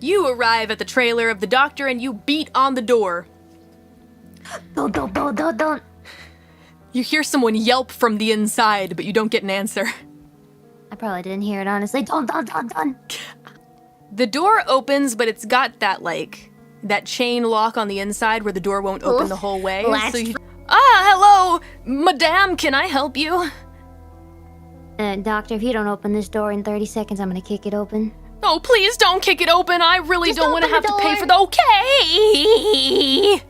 You arrive at the trailer of the doctor and you beat on the door. Don't. You hear someone yelp from the inside, but you don't get an answer. I probably didn't hear it, honestly. Don't. The door opens, but it's got that, like, that chain lock on the inside where the door won't open the whole way. So you, hello! Madame, can I help you? Doctor, if you don't open this door in 30 seconds, I'm gonna kick it open. Oh, please don't kick it open. I really don't want to have to pay for the... Okay!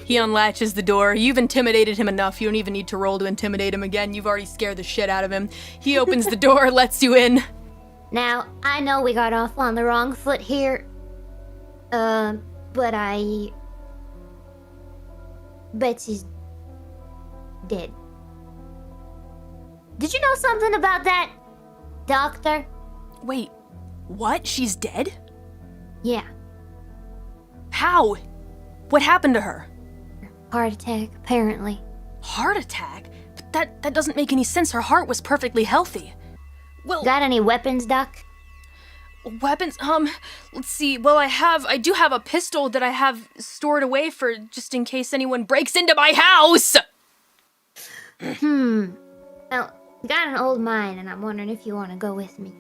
He unlatches the door. You've intimidated him enough. You don't even need to roll to intimidate him again. You've already scared the shit out of him. He opens the door, lets you in. Now, I know we got off on the wrong foot here. But Betsy's dead. Did you know something about that, Doctor? Wait, what? She's dead? Yeah. How? What happened to her? Heart attack, apparently. Heart attack? But that doesn't make any sense. Her heart was perfectly healthy. Well, got any weapons, Doc? Weapons? Let's see. Well, I do have a pistol that I have stored away for just in case anyone breaks into my house! Well, got an old mine, and I'm wondering if you want to go with me.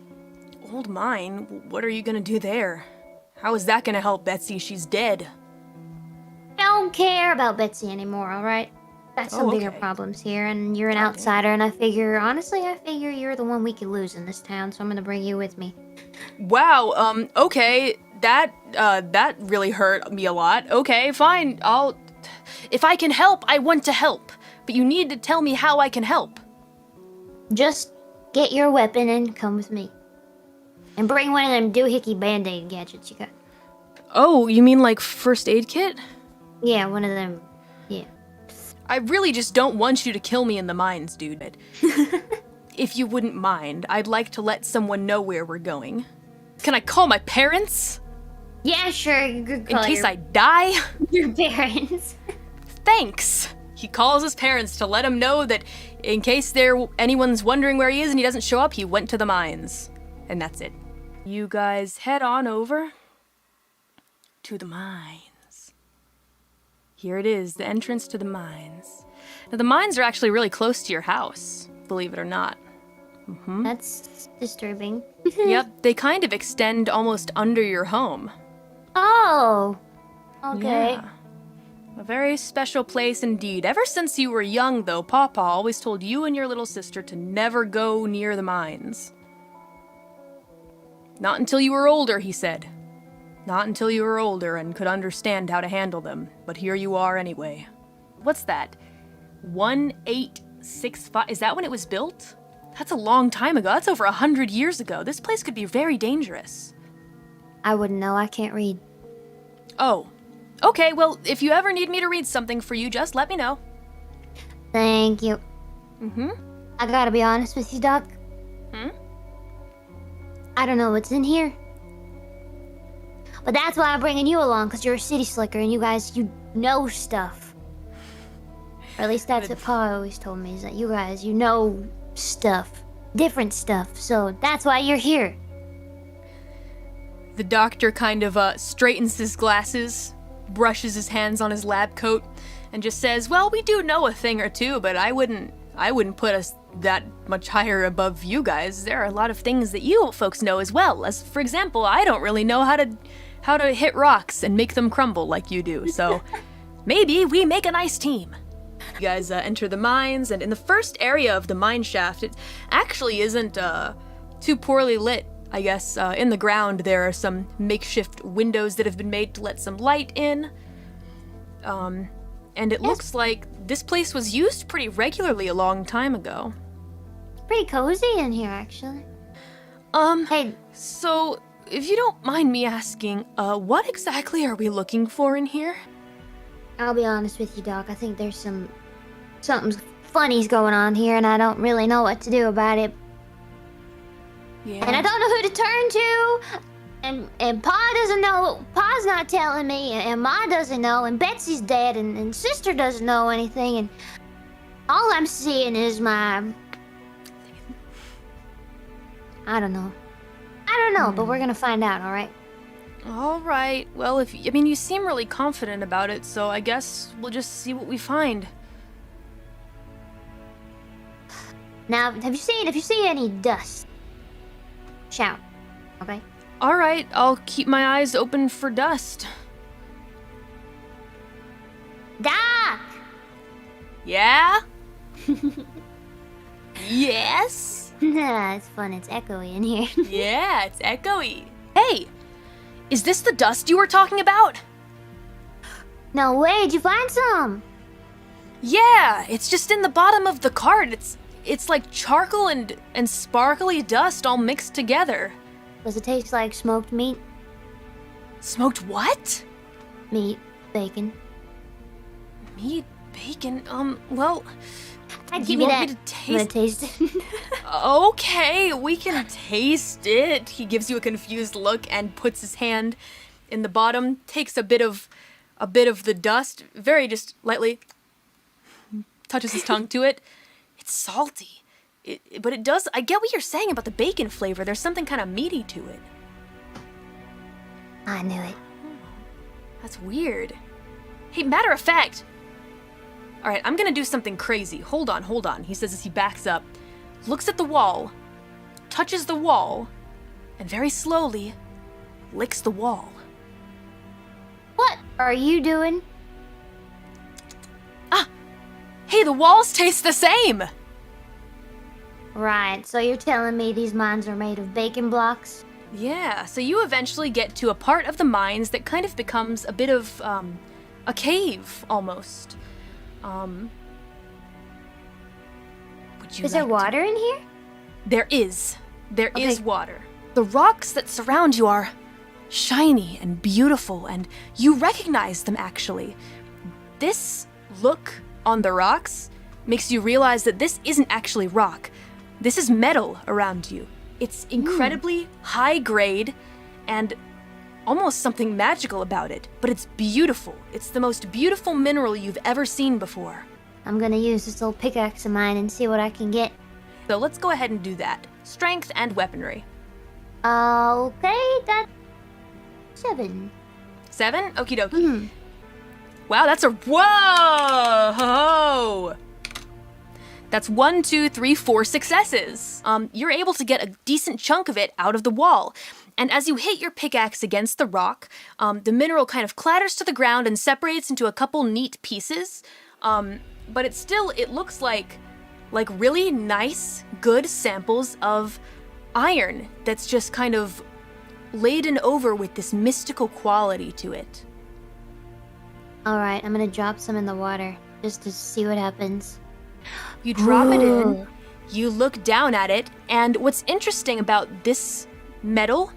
Old mine? What are you gonna do there? How is that gonna help Betsy? She's dead. Don't care about Betsy anymore, alright? Got some bigger problems here, and you're an outsider, and I figure you're the one we could lose in this town, so I'm gonna bring you with me. Wow, okay. That really hurt me a lot. Okay, fine. If I can help, I want to help. But you need to tell me how I can help. Just get your weapon and come with me. And bring one of them doohickey band-aid gadgets you got. Oh, you mean like first aid kit? Yeah, one of them. Yeah. I really just don't want you to kill me in the mines, dude. If you wouldn't mind, I'd like to let someone know where we're going. Can I call my parents? Yeah, sure. You could call in case I die? Your parents. Thanks. He calls his parents to let him know that in case anyone's wondering where he is and he doesn't show up, he went to the mines. And that's it. You guys head on over to the mines. Here it is, the entrance to the mines. Now, the mines are actually really close to your house, believe it or not. Mm-hmm. That's disturbing. Yep, they kind of extend almost under your home. Oh, okay. Yeah. A very special place indeed. Ever since you were young, though, Papa always told you and your little sister to never go near the mines. Not until you were older, he said. Not until you were older and could understand how to handle them. But here you are anyway. What's that? 1865? Is that when it was built? That's a long time ago. That's over 100 years ago. This place could be very dangerous. I wouldn't know. I can't read. Oh. Okay, well, if you ever need me to read something for you, just let me know. Thank you. Mm-hmm. I gotta be honest with you, Doc. I don't know what's in here. But that's why I'm bringing you along, because you're a city slicker and you guys, you know stuff. Or at least that's what Pa always told me, is that you guys, you know stuff. Different stuff. So that's why you're here. The doctor kind of straightens his glasses, brushes his hands on his lab coat, and just says, well, we do know a thing or two, but I wouldn't put us that much higher above you guys. There are a lot of things that you folks know as well. As, for example, I don't really know how to hit rocks and make them crumble like you do, so maybe we make a nice team. You guys enter the mines, and in the first area of the mine shaft, it actually isn't too poorly lit. I guess in the ground there are some makeshift windows that have been made to let some light in. And it looks like this place was used pretty regularly a long time ago. It's pretty cozy in here, actually. Hey. So, if you don't mind me asking, what exactly are we looking for in here? I'll be honest with you, Doc. I think there's something funny's going on here, and I don't really know what to do about it. Yeah. And I don't know who to turn to, and Pa doesn't know. Pa's not telling me, and Ma doesn't know, and Betsy's dead, and Sister doesn't know anything, and all I'm seeing is my... I don't know, but we're gonna find out, alright? All right. Well, I mean, you seem really confident about it, so I guess we'll just see what we find. Now, if you see any dust, shout, okay? All right, I'll keep my eyes open for dust. Doc! Yeah? Yes? Nah, it's fun. It's echoey in here. Yeah, it's echoey. Hey, is this the dust you were talking about? No way, did you find some? Yeah, it's just in the bottom of the cart. It's like charcoal and sparkly dust all mixed together. Does it taste like smoked meat? Smoked what? Meat, bacon. Meat, bacon, well... I'd you give me want that. me to taste... I'm gonna taste it. Okay, we can taste it. He gives you a confused look and puts his hand in the bottom, takes a bit of the dust, very just lightly touches his tongue to it. It's salty. But it does, I get what you're saying about the bacon flavor. There's something kind of meaty to it. I knew it. That's weird. Hey, matter of fact. All right, I'm gonna do something crazy. Hold on. He says as he backs up, looks at the wall, touches the wall, and very slowly licks the wall. What are you doing? Ah! Hey, the walls taste the same! Right, so you're telling me these mines are made of bacon blocks? Yeah, so you eventually get to a part of the mines that kind of becomes a bit of, a cave, almost. Would you Is there water in here? There is. There is water. The rocks that surround you are shiny and beautiful, and you recognize them, actually. This look on the rocks makes you realize that this isn't actually rock. This is metal around you. It's incredibly high grade and almost something magical about it, but it's beautiful. It's the most beautiful mineral you've ever seen before. I'm gonna use this old pickaxe of mine and see what I can get. So let's go ahead and do that. Strength and weaponry. Okay, that's 7. 7? Okie dokie. Wow, that's a... Whoa! That's 1, 2, 3, 4 successes. You're able to get a decent chunk of it out of the wall. And as you hit your pickaxe against the rock, the mineral kind of clatters to the ground and separates into a couple neat pieces. But it looks like really nice, good samples of iron that's just kind of laden over with this mystical quality to it. Alright, I'm gonna drop some in the water just to see what happens. You drop it in, you look down at it, and what's interesting about this metal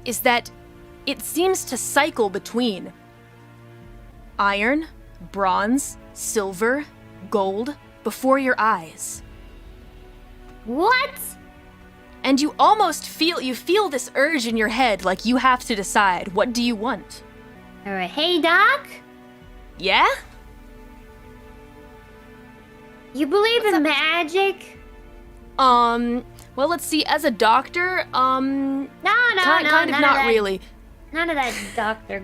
is that it seems to cycle between iron, bronze, silver, gold before your eyes. What? And you almost feel this urge in your head, like you have to decide, what do you want? Alright, hey Doc? Yeah? You believe in magic? Well, let's see, as a doctor, No, kind of not really. None of that doctor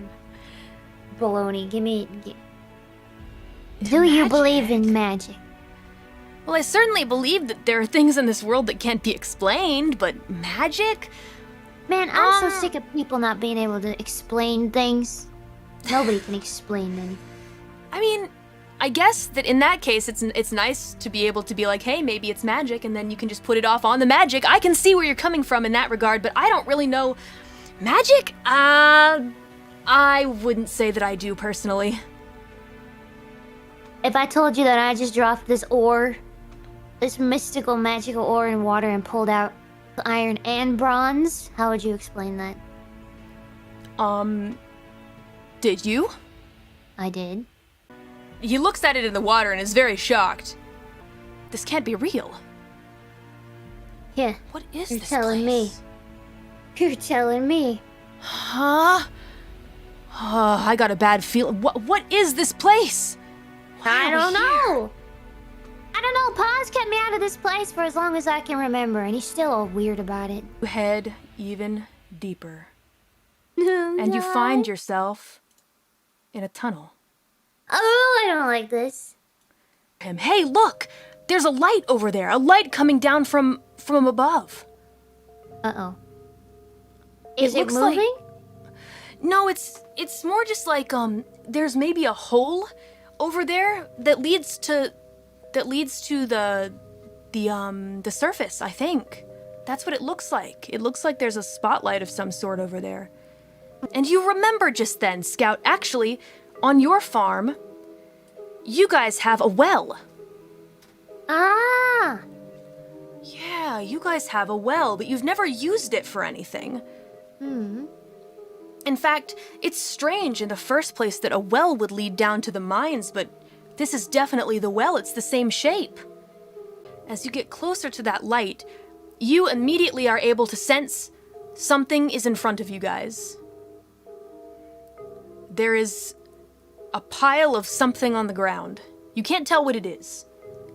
baloney. Do you believe in magic? Well, I certainly believe that there are things in this world that can't be explained, but magic? Man, I'm so sick of people not being able to explain things. Nobody can explain them. I mean, I guess that in that case, it's nice to be able to be like, hey, maybe it's magic, and then you can just put it off on the magic. I can see where you're coming from in that regard, but I don't really know. Magic? I wouldn't say that I do, personally. If I told you that I just dropped this ore, this mystical, magical ore in water and pulled out iron and bronze, how would you explain that? Did you? I did. He looks at it in the water and is very shocked. This can't be real. Yeah. What is You're this telling place? me. You're telling me. Huh? Oh, I got a bad feeling. What is this place? I don't know. I don't know. Pa's kept me out of this place for as long as I can remember, and he's still all weird about it. Head even deeper. and you find yourself in a tunnel. Oh, I don't like this. Hey, look! There's a light over there, a light coming down from above. Uh-oh. Is it looks moving? like... No, it's more just like, there's maybe a hole over there that leads to the surface, I think. That's what it looks like. It looks like there's a spotlight of some sort over there. And you remember just then, Scout, actually, on your farm, you guys have a well. Ah! Yeah, you guys have a well, but you've never used it for anything. Hmm. In fact, it's strange in the first place that a well would lead down to the mines, but this is definitely the well. It's the same shape. As you get closer to that light, you immediately are able to sense something is in front of you guys. There is a pile of something on the ground. You can't tell what it is.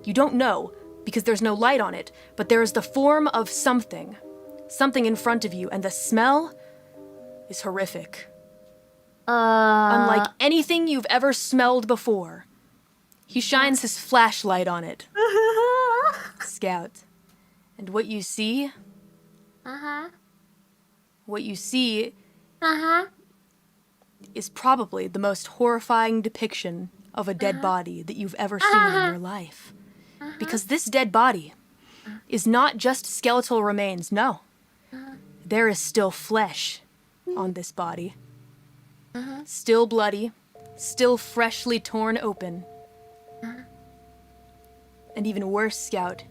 You don't know, because there's no light on it, but there is the form of something in front of you, and the smell is horrific. Unlike anything you've ever smelled before. He shines his flashlight on it. Scout. And what you see... What you see... is probably the most horrifying depiction of a dead body that you've ever seen in your life. Because this dead body is not just skeletal remains, no. There is still flesh on this body. Still bloody, still freshly torn open. And even worse, Scout,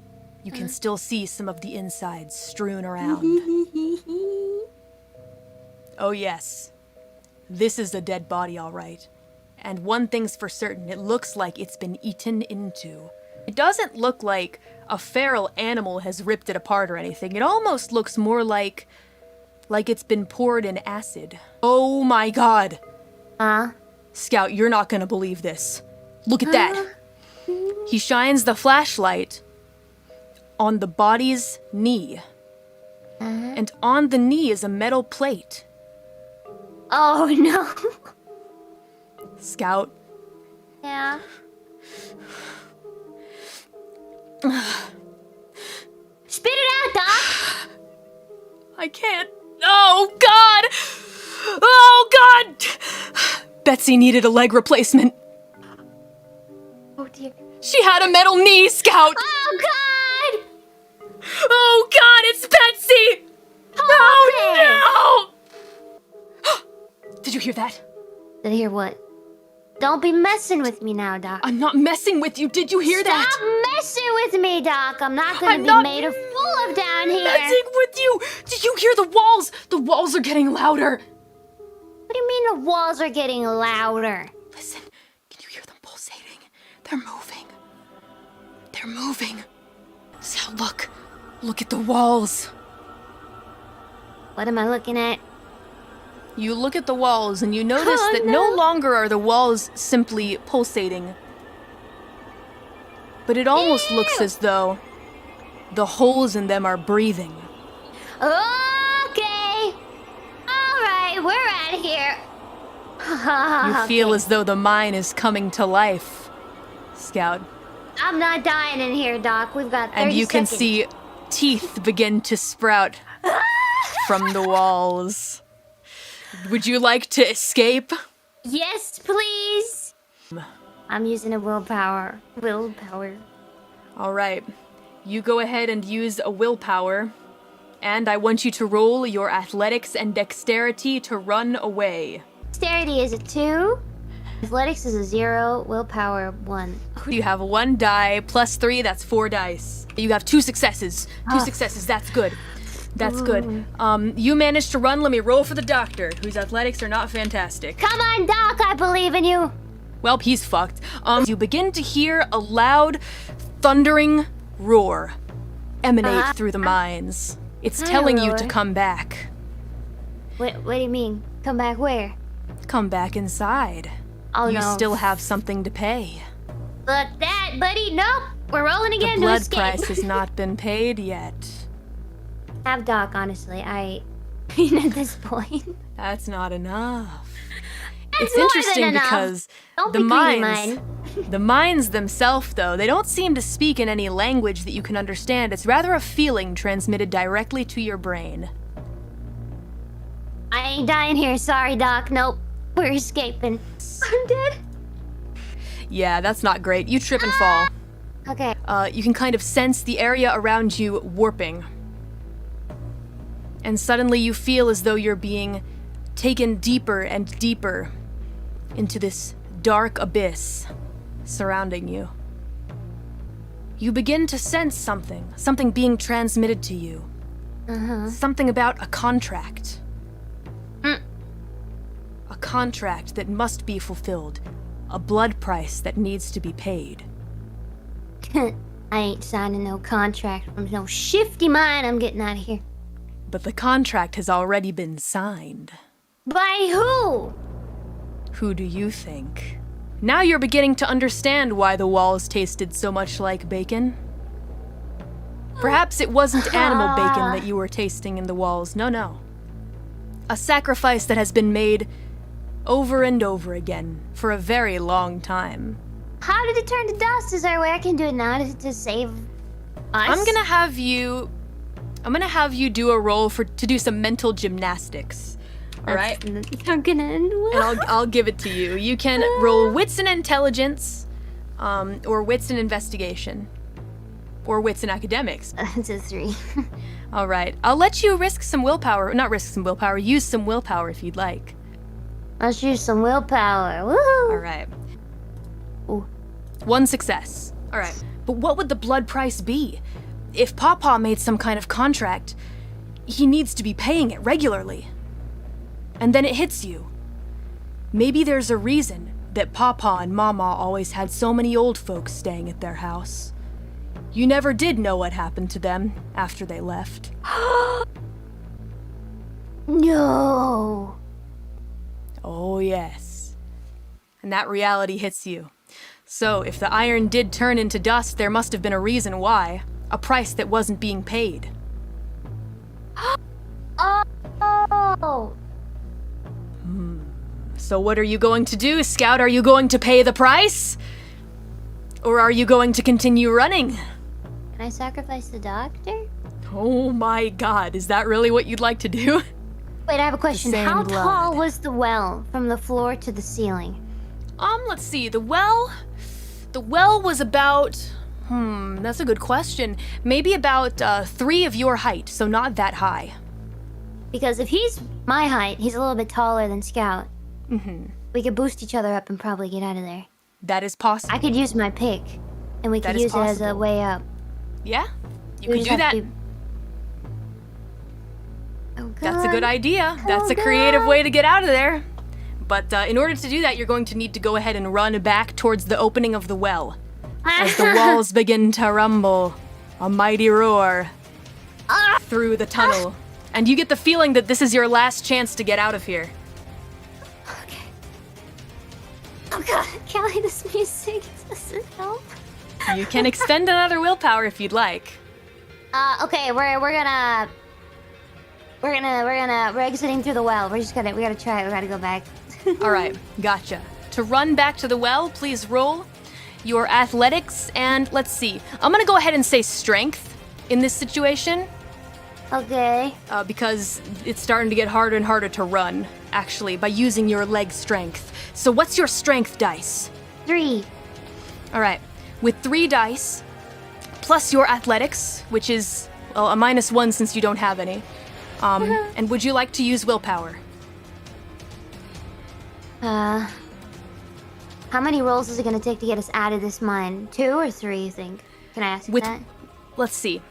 you can still see some of the insides strewn around. Oh yes, this is a dead body, all right. And one thing's for certain, it looks like it's been eaten into. It doesn't look like a feral animal has ripped it apart or anything. It almost looks more like it's been poured in acid. Oh my god. Scout, you're not gonna believe this. Look at that. He shines the flashlight on the body's knee. And on the knee is a metal plate. Oh no. Scout. Yeah. Spit it out, Doc! I can't. Oh god! Oh god! Betsy needed a leg replacement. Oh dear. She had a metal knee, Scout! Oh god! Oh god, it's Betsy! Oh no! Did you hear that? Did I hear what? Don't be messing with me now, Doc. I'm not messing with you. Did you hear that? Stop messing with me, Doc. I'm not gonna be made a fool of down here. Messing with you. Did you hear the walls? The walls are getting louder. What do you mean the walls are getting louder? Listen, can you hear them pulsating? They're moving. They're moving. So look at the walls. What am I looking at? You look at the walls and you notice that no longer are the walls simply pulsating. But it almost looks as though the holes in them are breathing. Okay. Alright, we're out of here. You feel as though the mine is coming to life, Scout. I'm not dying in here, Doc. We've got 30 And you can seconds. see teeth begin to sprout from the walls. Would you like to escape? Yes, please. I'm using a willpower. All right. You go ahead and use a willpower. And I want you to roll your athletics and dexterity to run away. Dexterity is a 2. Athletics is a 0. Willpower 1. You have 1 die plus 3, that's 4 dice. You have 2 successes. 2 successes, that's good. That's good. You managed to run. Let me roll for the doctor, whose athletics are not fantastic. Come on, Doc, I believe in you. Well, he's fucked. You begin to hear a loud, thundering roar emanate through the mines. It's telling you to come back. What do you mean? Come back where? Come back inside. Oh, You no. still have something to pay. Look that, buddy. Nope. We're rolling again The blood to escape. price has not been paid yet. Have Doc, honestly. At this point. That's not enough. It's more interesting than enough. because Don't the be greedy, mines, the mines themselves, though, they don't seem to speak in any language that you can understand. It's rather a feeling transmitted directly to your brain. I ain't dying here. Sorry, Doc. Nope. We're escaping. I'm dead. Yeah, that's not great. You trip and fall. Okay. You can kind of sense the area around you warping. And suddenly you feel as though you're being taken deeper and deeper into this dark abyss surrounding you. You begin to sense something being transmitted to you. Something about a contract. A contract that must be fulfilled. A blood price that needs to be paid. I ain't signing no contract from no shifty mind. I'm getting out of here. But the contract has already been signed. By who? Who do you think? Now you're beginning to understand why the walls tasted so much like bacon. Perhaps it wasn't animal bacon that you were tasting in the walls. No. A sacrifice that has been made over and over again for a very long time. How did it turn to dust? Is there a way I can do it now to save us? I'm gonna have you do a roll to do some mental gymnastics. All right? I'm gonna end well. And I'll give it to you. You can roll wits and intelligence, or wits and investigation, or wits and academics. It's a 3. All right. I'll let you risk some willpower. Not risk some willpower. Use some willpower if you'd like. Let's use some willpower. Woohoo! All right. Ooh. 1 success. All right. But what would the blood price be? If Pawpaw made some kind of contract, he needs to be paying it regularly. And then it hits you. Maybe there's a reason that Pawpaw and Mama always had so many old folks staying at their house. You never did know what happened to them after they left. No. Oh, yes. And that reality hits you. So, if the iron did turn into dust, there must have been a reason why. A price that wasn't being paid. Oh. So what are you going to do, Scout? Are you going to pay the price? Or are you going to continue running? Can I sacrifice the doctor? Oh my god, is that really what you'd like to do? Wait, I have a question. same How blood. tall was the well from the floor to the ceiling? Let's see, the well was about, that's a good question. Maybe about 3 of your height, so not that high. Because if he's my height, he's a little bit taller than Scout. We could boost each other up and probably get out of there. That is possible. I could use my pick, and we That could is use it as a possible. way up. Yeah, you We could just do have that. to- Oh, That's a good God. idea. That's a Oh, creative God. way to get out of there. But in order to do that, you're going to need to go ahead and run back towards the opening of the well. As the walls begin to rumble, a mighty roar through the tunnel. And you get the feeling that this is your last chance to get out of here. Okay. Oh God, Kelly, this music doesn't help. You can expend another willpower if you'd like. Okay, we're exiting through the well. We gotta try it. We gotta go back. All right, gotcha. To run back to the well, please roll your athletics and let's see. I'm gonna go ahead and say strength in this situation. Okay. Because it's starting to get harder and harder to run, actually, by using your leg strength. So what's your strength dice? 3. All right, with 3 dice, plus your athletics, which is, well, a -1 since you don't have any. And would you like to use willpower? How many rolls is it gonna take to get us out of this mine? 2 or 3, you think? Can I ask that? Let's see.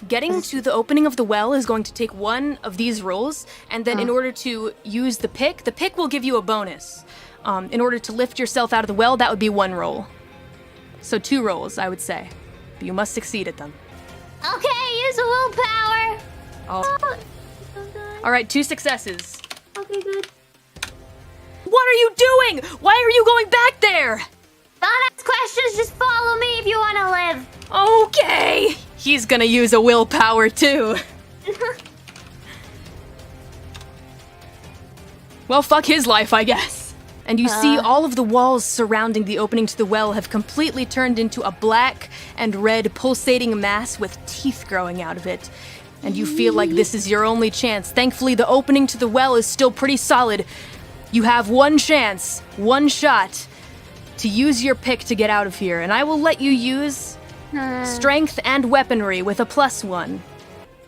Getting to the opening of the well is going to take 1 of these rolls, and then in order to use the pick will give you a bonus. In order to lift yourself out of the well, that would be 1 roll. So 2 rolls, I would say. But you must succeed at them. Okay, use a willpower. All right, 2 successes. Okay, good. What are you doing? Why are you going back there? Don't ask questions, just follow me if you wanna live. Okay. He's gonna use a willpower too. Well, fuck his life, I guess. And you see all of the walls surrounding the opening to the well have completely turned into a black and red pulsating mass with teeth growing out of it. And you feel like this is your only chance. Thankfully, the opening to the well is still pretty solid. You have one chance, one shot, to use your pick to get out of here. And I will let you use strength and weaponry with a +1.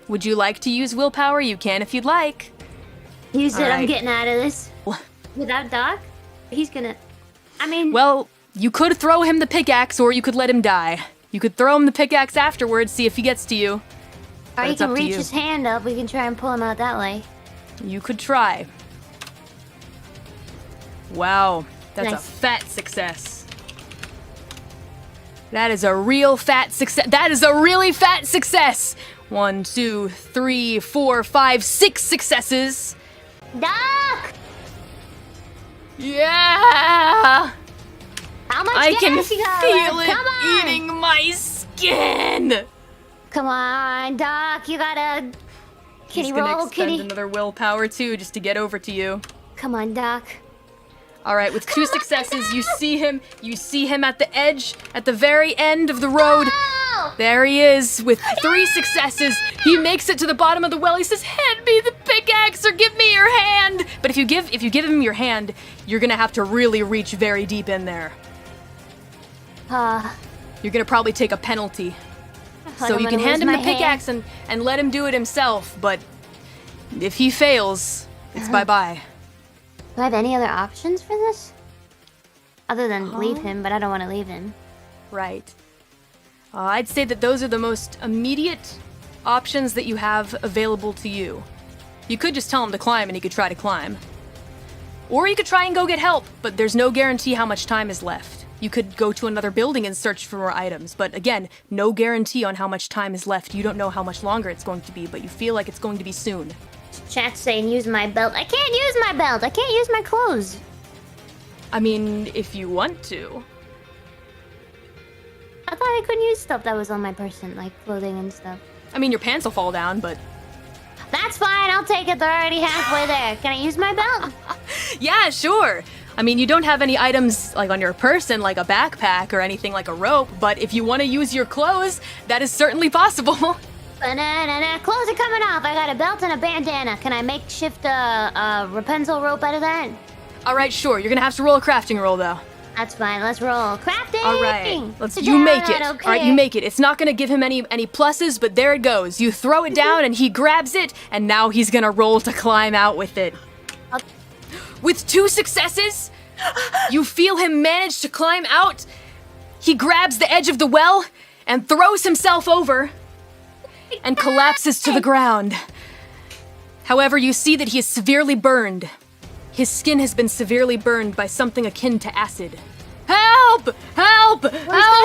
Would you like to use willpower? You can if you'd like. You said Alright. I'm getting out of this. Without Doc? He's gonna... I mean... Well, you could throw him the pickaxe or you could let him die. You could throw him the pickaxe afterwards, see if he gets to you. Or But he it's can up to reach you. his hand up. We can try and pull him out that way. You could try. Wow, that's Nice. a fat success. That is a real fat success. That is a really fat success. 1, 2, 3, 4, 5, 6 successes. Doc! Yeah! How much I gas can you got feel left? it Come on! eating my skin. Come on, Doc. You gotta... Can He's he gonna roll? Can expend he... another willpower too, just to get over to you. Come on, Doc. All right, with 2 successes, you see him at the edge, at the very end of the road. Oh! There he is, with 3 successes. He makes it to the bottom of the well. He says, "Hand me the pickaxe or give me your hand." But if you give him your hand, you're gonna have to really reach very deep in there. You're gonna probably take a penalty. So I'm you can gonna hand lose him the my pickaxe and let him do it himself. But if he fails, it's bye-bye. Do I have any other options for this? Other than leave him, but I don't want to leave him. Right. I'd say that those are the most immediate options that you have available to you. You could just tell him to climb and he could try to climb. Or you could try and go get help, but there's no guarantee how much time is left. You could go to another building and search for more items, but again, no guarantee on how much time is left. You don't know how much longer it's going to be, but you feel like it's going to be soon. Chat's saying use my belt. I can't use my belt. I can't use my clothes. I mean, if you want to. I thought I couldn't use stuff that was on my person, like clothing and stuff. I mean, your pants will fall down, but... That's fine. I'll take it. They're already halfway there. Can I use my belt? Yeah, sure. I mean, you don't have any items like on your person, like a backpack or anything like a rope, but if you want to use your clothes, that is certainly possible. Banana. Clothes are coming off. I got a belt and a bandana. Can I makeshift a Rapunzel rope out of that? All right, sure. You're gonna have to roll a crafting roll, though. That's fine. Let's roll. Crafting! All right, Sit you down, make I it. don't All right, care. you make it. It's not gonna give him any pluses, but there it goes. You throw it down, and he grabs it, and now he's gonna roll to climb out with it. With 2 successes, you feel him manage to climb out. He grabs the edge of the well and throws himself over and collapses to the ground. However, you see that he is severely burned. His skin has been severely burned by something akin to acid. Help! Help! Help!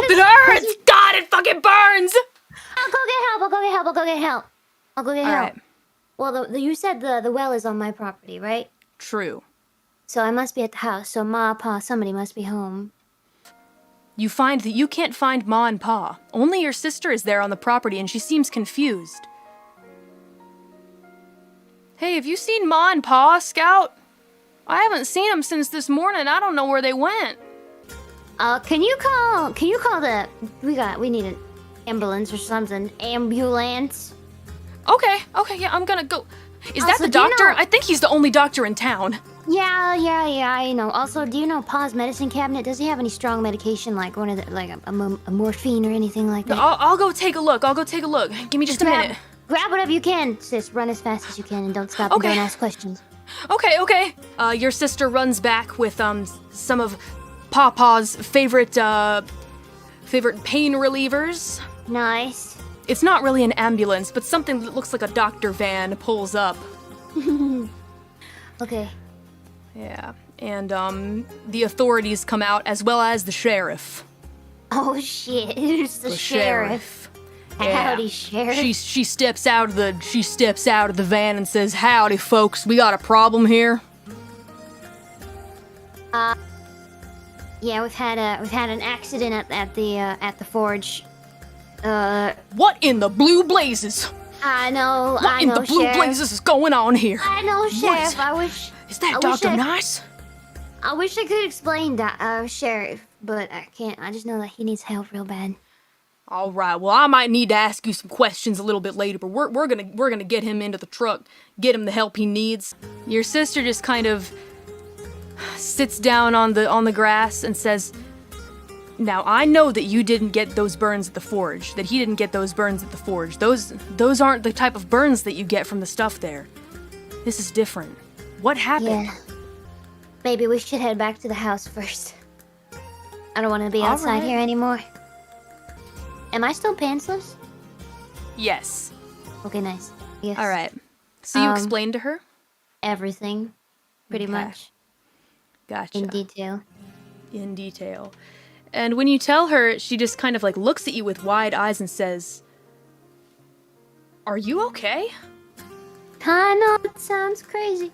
It hurts! God, it fucking burns! I'll go get help. I'll go get All help. right. Well, you said the well is on my property, right? True. So I must be at the house. So Ma, Pa, somebody must be home. You find that you can't find Ma and Pa. Only your sister is there on the property, and she seems confused. Hey, have you seen Ma and Pa, Scout? I haven't seen them since this morning. I don't know where they went. Can you call the... We need an ambulance or something. Ambulance. Okay, yeah, I'm gonna go. Is that Also, the do you doctor? know- I think he's the only doctor in town. Yeah, I know. Also, do you know Pa's medicine cabinet? Does he have any strong medication, like one of the, like a morphine or anything like that? I'll go take a look. Give me just a minute. Grab whatever you can, sis. Run as fast as you can and don't stop Okay. and don't ask questions. Okay. Your sister runs back with some of Papa's favorite pain relievers. Nice. It's not really an ambulance, but something that looks like a doctor van pulls up. Okay. Yeah, and the authorities come out as well as the sheriff. Oh shit! It's the sheriff. Howdy, Sheriff. She steps out of the van and says, "Howdy, folks. We got a problem here." Yeah, we've had an accident at the forge. What in the blue blazes? I know, What in the blue Sheriff. blazes is going on here? I know, Sheriff. What? I wish Is that I wish Dr. I- Nice? I wish I could explain that, Sheriff, but I can't. I just know that he needs help real bad. All right. Well, I might need to ask you some questions a little bit later, but we're gonna get him into the truck, get him the help he needs. Your sister just kind of sits down on the grass and says, "Now I know that you didn't get those burns at the forge. That he didn't get those burns at the forge. Those aren't the type of burns that you get from the stuff there. This is different. What happened?" Yeah. Maybe we should head back to the house first. I don't want to be outside right. here anymore. Am I still pantsless? Yes. Okay, nice. Yes. All right. So you explained to her? Everything, pretty Okay. much, Gotcha. in detail. In detail. And when you tell her, she just kind of like looks at you with wide eyes and says, "Are you okay?" I know it sounds crazy.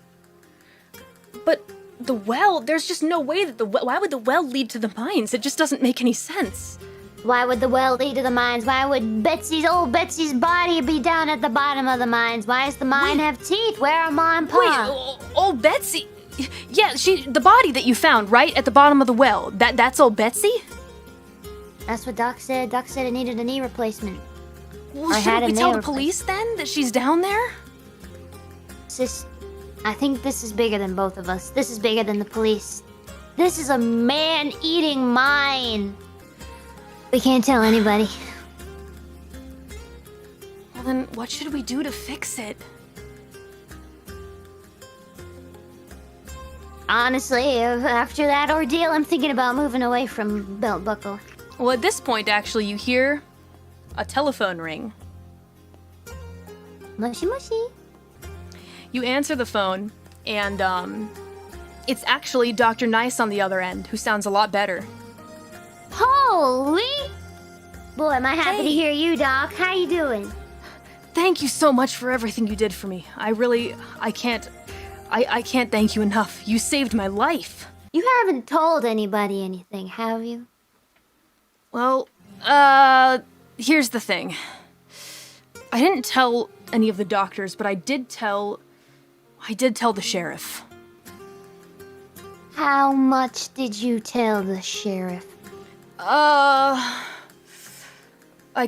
But the well, there's just no way that why would the well lead to the mines? It just doesn't make any sense. Why would the well lead to the mines? Why would old Betsy's body be down at the bottom of the mines? Why does the mine Wait. have teeth? Where are Ma and Pa? Wait, old Betsy? Yeah, the body that you found right at the bottom of the well, that's old Betsy? That's what Doc said. Doc said it needed a knee replacement. Well, I had shouldn't a we tell nail the police then that she's down there? Sis, I think this is bigger than both of us. This is bigger than the police. This is a man-eating mine. We can't tell anybody. Well then, what should we do to fix it? Honestly, after that ordeal, I'm thinking about moving away from Belt Buckle. Well, at this point, actually, you hear a telephone ring. Mushy mushy. You answer the phone, and it's actually Dr. Nice on the other end, who sounds a lot better. Holy! Boy, am I happy to Hey. hear you, Doc. How you doing? Thank you so much for everything you did for me. I can't thank you enough. You saved my life. You haven't told anybody anything, have you? Well, here's the thing. I didn't tell any of the doctors, but I did tell the sheriff. How much did you tell the sheriff? I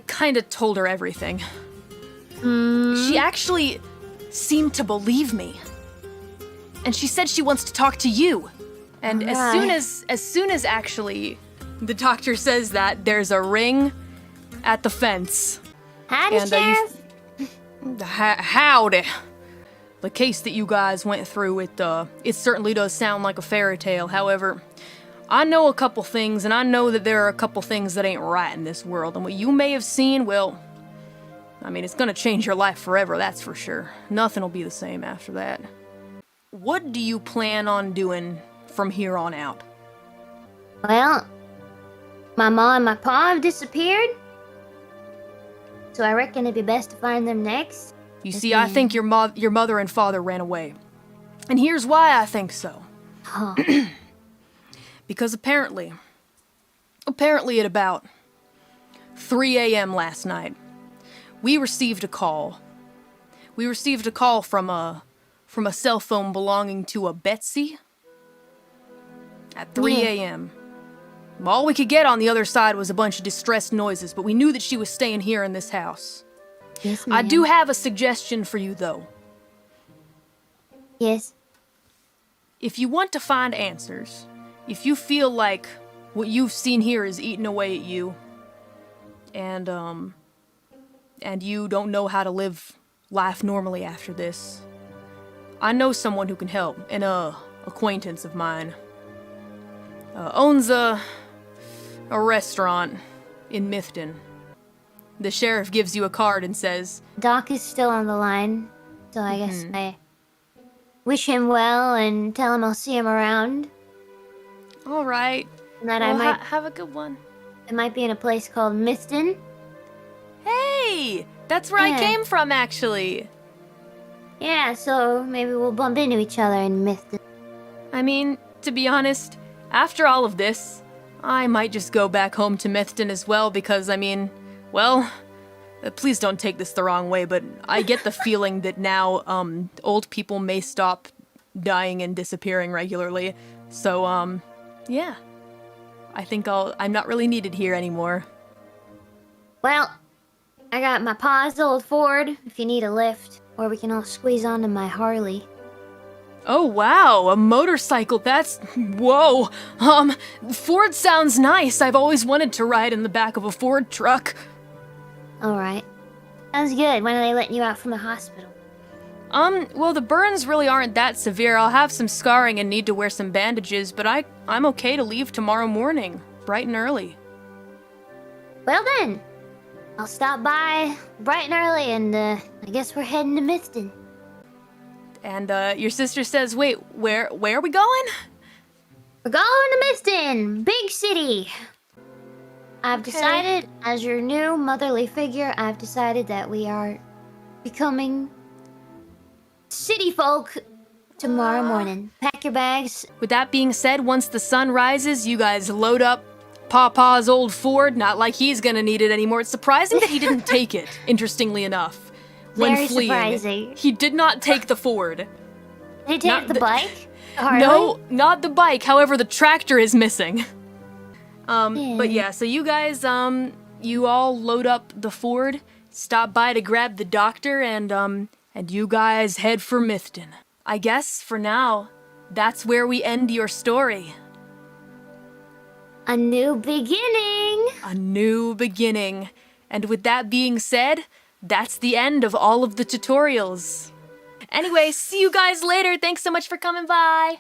kinda told her everything. She actually seemed to believe me. And she said she wants to talk to you. And Alright. as soon as actually the doctor says that, there's a ring at the fence. Howdy, And, Sheriff. Howdy. The case that you guys went through, it certainly does sound like a fairy tale. However, I know a couple things, and I know that there are a couple things that ain't right in this world. And what you may have seen, well, I mean, it's gonna change your life forever, that's for sure. Nothing will be the same after that. What do you plan on doing from here on out? Well, my ma and my pa have disappeared. So I reckon it'd be best to find them next. You see, I think your mother and father ran away. And here's why I think so. Huh. Because apparently at about 3 a.m. last night, we received a call. We received a call from a cell phone belonging to a Betsy at 3 Yeah. a.m. All we could get on the other side was a bunch of distressed noises, but we knew that she was staying here in this house. Yes, I ma'am. do have a suggestion for you, though. Yes. If you want to find answers, if you feel like what you've seen here is eating away at you, and you don't know how to live life normally after this, I know someone who can help, an acquaintance of mine. Owns a restaurant in Mifton. The sheriff gives you a card and says, Doc is still on the line, so I guess I wish him well and tell him I'll see him around. "All right, And that well, I might have a good one." it might be in a place called Mifton. Hey, that's where I Yeah. came from, actually. Yeah, so maybe we'll bump into each other in Mifton. I mean, to be honest, after all of this, I might just go back home to Mifton as well because, I mean, well, please don't take this the wrong way, but I get the feeling that now, old people may stop dying and disappearing regularly. So, yeah. I think I'm not really needed here anymore. Well, I got my pa's old Ford if you need a lift, or we can all squeeze onto my Harley. Oh wow, a motorcycle, that's... whoa! Ford sounds nice. I've always wanted to ride in the back of a Ford truck. Alright. Sounds good. When are they letting you out from the hospital? Well, the burns really aren't that severe. I'll have some scarring and need to wear some bandages, but I'm okay to leave tomorrow morning, bright and early. Well then, I'll stop by bright and early, and I guess we're heading to Mithden. And your sister says, wait, where are we going? We're going to Mithden, big city. I've decided, as your new motherly figure, I've decided that we are becoming city folk tomorrow morning. Pack your bags. With that being said, once the sun rises, you guys load up Papa's old Ford. Not like he's gonna need it anymore. It's surprising that he didn't take it, interestingly enough. When Very fleeing, surprising. He did not take the Ford. Did he take Not the the- bike? The Harley? No, not the bike. However, the tractor is missing. But yeah, so you guys, you all load up the Ford, stop by to grab the doctor, and you guys head for Mithden. I guess, for now, that's where we end your story. A new beginning. A new beginning. And with that being said, that's the end of all of the tutorials. Anyway, see you guys later. Thanks so much for coming by.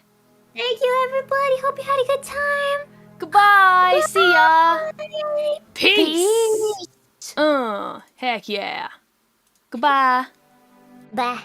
Thank you, everybody. Hope you had a good time. Goodbye. See ya. Bye. Peace. Heck yeah. Goodbye. Bye.